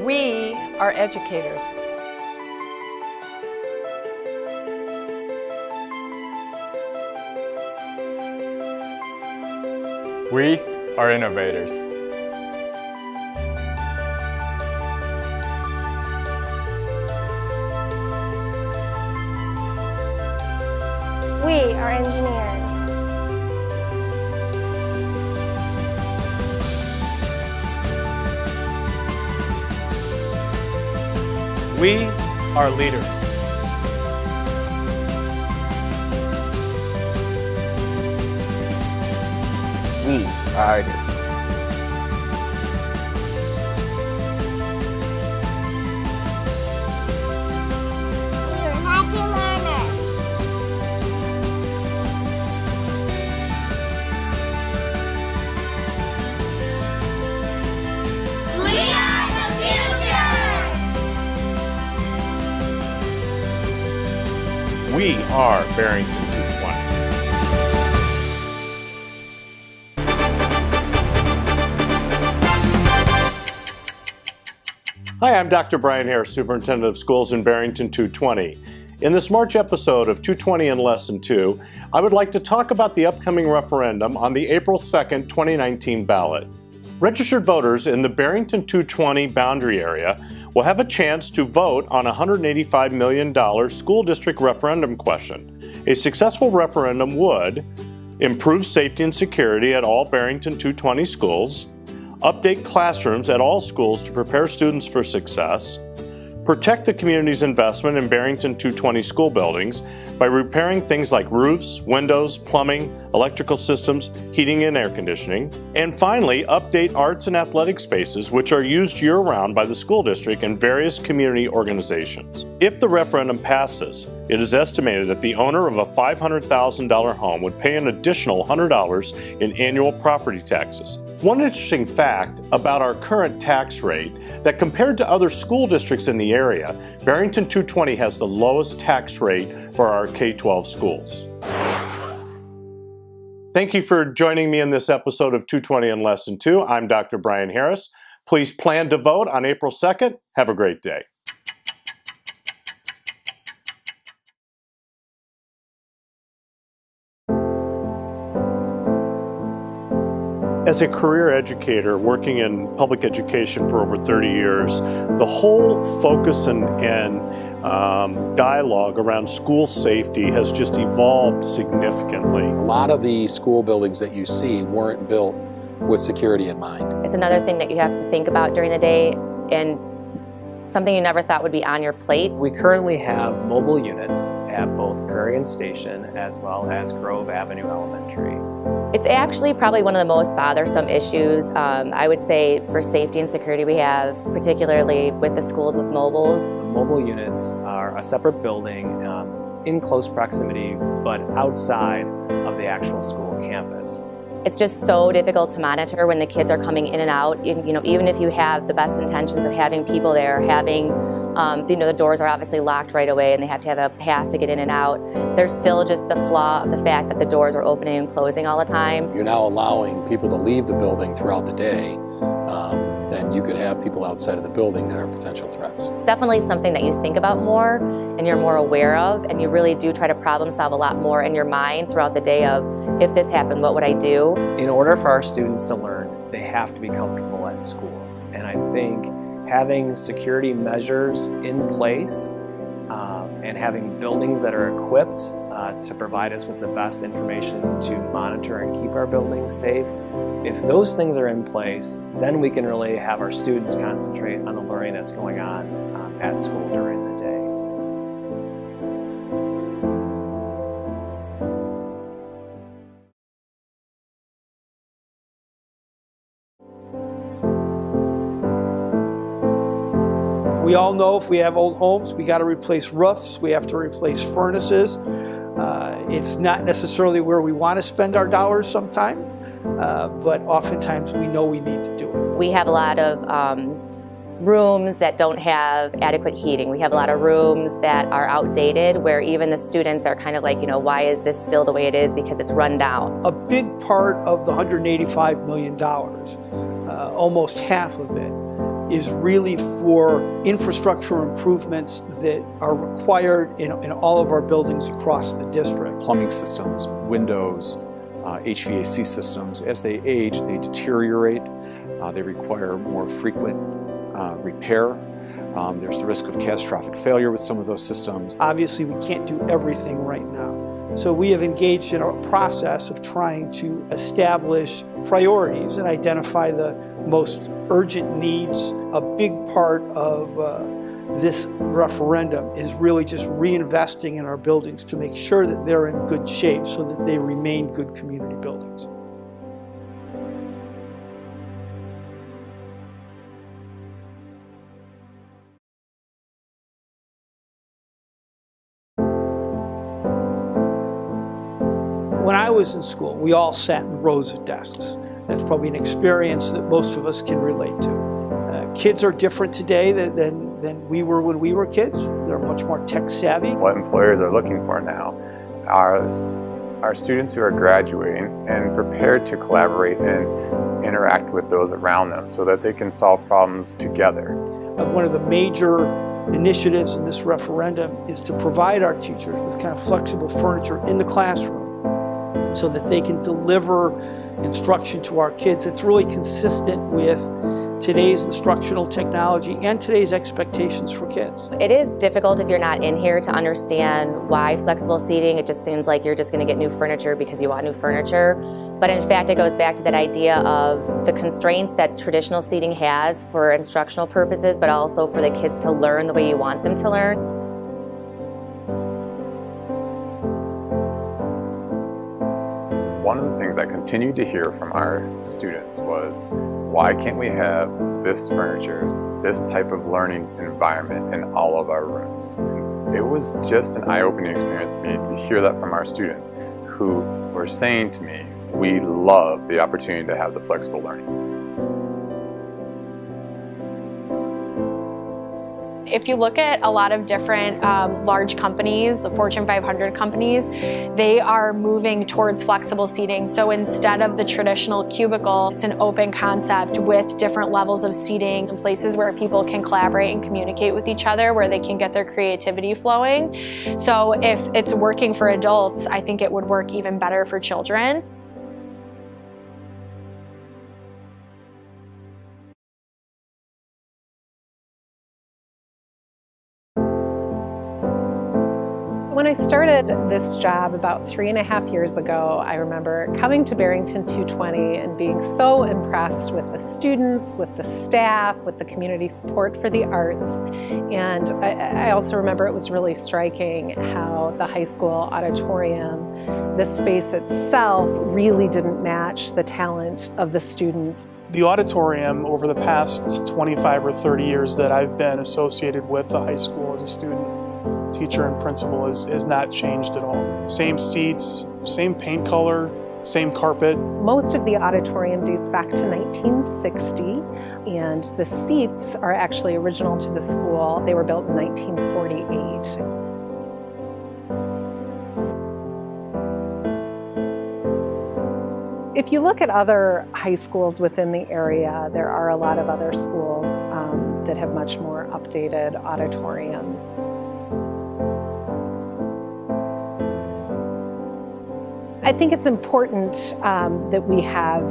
We are educators. We are innovators. We are engineers. We are leaders. We are artists. We are happy learners. We are the future. We are Barrington 220. Hi, I'm Dr. Brian Harris, Superintendent of Schools in Barrington 220. In this March episode of 220 in Lesson 2, I would like to talk about the upcoming referendum on the April 2nd, 2019 ballot. Registered voters in the Barrington 220 boundary area will have a chance to vote on a $185 million school district referendum question. A successful referendum would improve safety and security at all Barrington 220 schools, update classrooms at all schools to prepare students for success, protect the community's investment in Barrington 220 school buildings by repairing things like roofs, windows, plumbing, electrical systems, heating and air conditioning, and finally, update arts and athletic spaces which are used year-round by the school district and various community organizations. If the referendum passes, it is estimated that the owner of a $500,000 home would pay an additional $100 in annual property taxes. One interesting fact about our current tax rate, that compared to other school districts in the area, Barrington 220 has the lowest tax rate for our K-12 schools. Thank you for joining me in this episode of 220 in Lesson 2. I'm Dr. Brian Harris. Please plan to vote on April 2nd. Have a great day. As a career educator working in public education for over 30 years, the whole focus and dialogue around school safety has just evolved significantly. A lot of the school buildings that you see weren't built with security in mind. It's another thing that you have to think about during the day and something you never thought would be on your plate. We currently have mobile units at both Prairie and Station as well as Grove Avenue Elementary. It's actually probably one of the most bothersome issues, I would say, for safety and security we have, particularly with the schools with mobiles. The mobile units are a separate building in close proximity, but outside of the actual school campus. It's just so difficult to monitor when the kids are coming in and out. Even if you have the best intentions of having people there, having the doors are obviously locked right away and they have to have a pass to get in and out. There's still just the flaw of the fact that the doors are opening and closing all the time. You're now allowing people to leave the building throughout the day. Then you could have people outside of the building that are potential threats. It's definitely something that you think about more and you're more aware of, and you really do try to problem solve a lot more in your mind throughout the day of, if this happened, what would I do? In order for our students to learn, they have to be comfortable at school. And I think having security measures in place and having buildings that are equipped to provide us with the best information to monitor and keep our buildings safe. If those things are in place, then we can really have our students concentrate on the learning that's going on at school during the day. We all know if we have old homes, we got to replace roofs, we have to replace furnaces. It's not necessarily where we want to spend our dollars sometime, but oftentimes we know we need to do it. We have a lot of rooms that don't have adequate heating. We have a lot of rooms that are outdated where even the students are kind of like, why is this still the way it is? Because it's run down. A big part of the $185 million, almost half of it, is really for infrastructure improvements that are required in all of our buildings across the district. Plumbing systems, windows, HVAC systems, as they age, they deteriorate. They require more frequent repair. There's the risk of catastrophic failure with some of those systems. Obviously, we can't do everything right now. So we have engaged in a process of trying to establish priorities and identify the most urgent needs. A big part of this referendum is really just reinvesting in our buildings to make sure that they're in good shape so that they remain good community buildings. When I was in school, we all sat in rows of desks. That's probably an experience that most of us can relate to. Kids are different today than we were when we were kids. They're much more tech savvy. What employers are looking for now are students who are graduating and prepared to collaborate and interact with those around them so that they can solve problems together. One of the major initiatives in this referendum is to provide our teachers with kind of flexible furniture in the classroom so that they can deliver instruction to our kids. It's really consistent with today's instructional technology and today's expectations for kids. It is difficult if you're not in here to understand why flexible seating. It just seems like you're just going to get new furniture because you want new furniture. But in fact, it goes back to that idea of the constraints that traditional seating has for instructional purposes, but also for the kids to learn the way you want them to learn. One of the things I continued to hear from our students was, why can't we have this furniture, this type of learning environment in all of our rooms? It was just an eye-opening experience to me to hear that from our students who were saying to me, we love the opportunity to have the flexible learning. If you look at a lot of different large companies, Fortune 500 companies, they are moving towards flexible seating. So instead of the traditional cubicle, it's an open concept with different levels of seating and places where people can collaborate and communicate with each other, where they can get their creativity flowing. So if it's working for adults, I think it would work even better for children. When I started this job about 3.5 years ago, I remember coming to Barrington 220 and being so impressed with the students, with the staff, with the community support for the arts. And I also remember it was really striking how the high school auditorium, the space itself, really didn't match the talent of the students. The auditorium over the past 25 or 30 years that I've been associated with the high school as a student, teacher and principal has not changed at all. Same seats, same paint color, same carpet. Most of the auditorium dates back to 1960, and the seats are actually original to the school. They were built in 1948. If you look at other high schools within the area, there are a lot of other schools that have much more updated auditoriums. I think it's important that we have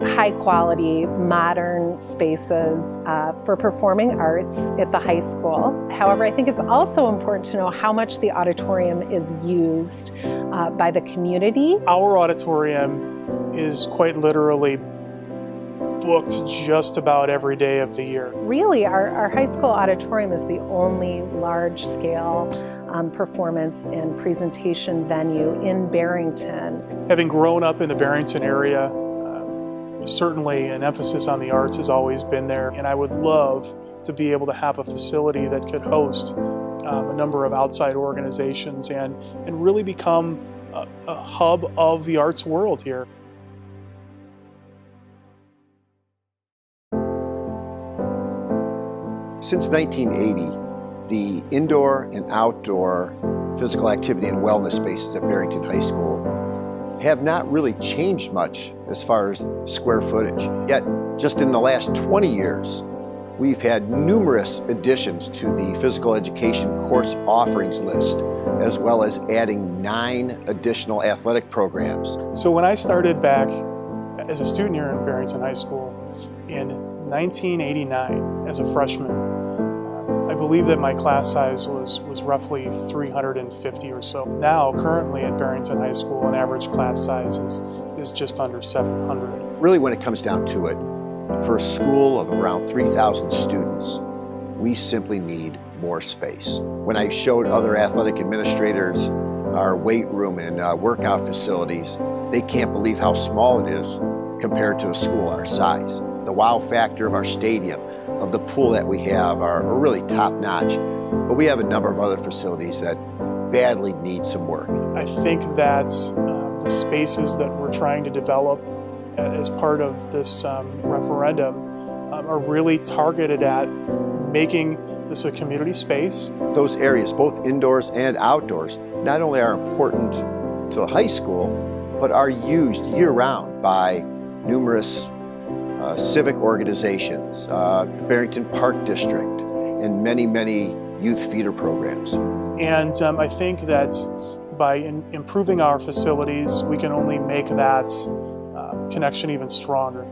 high-quality, modern spaces for performing arts at the high school. However, I think it's also important to know how much the auditorium is used by the community. Our auditorium is quite literally booked just about every day of the year. Really, our high school auditorium is the only large-scale performance and presentation venue in Barrington. Having grown up in the Barrington area, certainly an emphasis on the arts has always been there, and I would love to be able to have a facility that could host a number of outside organizations and really become a hub of the arts world here. Since 1980, the indoor and outdoor physical activity and wellness spaces at Barrington High School have not really changed much as far as square footage. Yet, just in the last 20 years, We've had numerous additions to the physical education course offerings list, as well as adding 9 additional athletic programs. So when I started back as a student here in Barrington High School in 1989 as a freshman, I believe that my class size was roughly 350 or so. Now, currently at Barrington High School, an average class size is just under 700. Really, when it comes down to it, for a school of around 3,000 students, we simply need more space. When I showed other athletic administrators our weight room and workout facilities, they can't believe how small it is compared to a school our size. The wow factor of our stadium, of the pool that we have are really top-notch, but we have a number of other facilities that badly need some work. I think that the spaces that we're trying to develop as part of this referendum are really targeted at making this a community space. Those areas, both indoors and outdoors, not only are important to the high school, but are used year-round by numerous civic organizations, the Barrington Park District, and many, many youth feeder programs. And I think that by improving our facilities, we can only make that connection even stronger.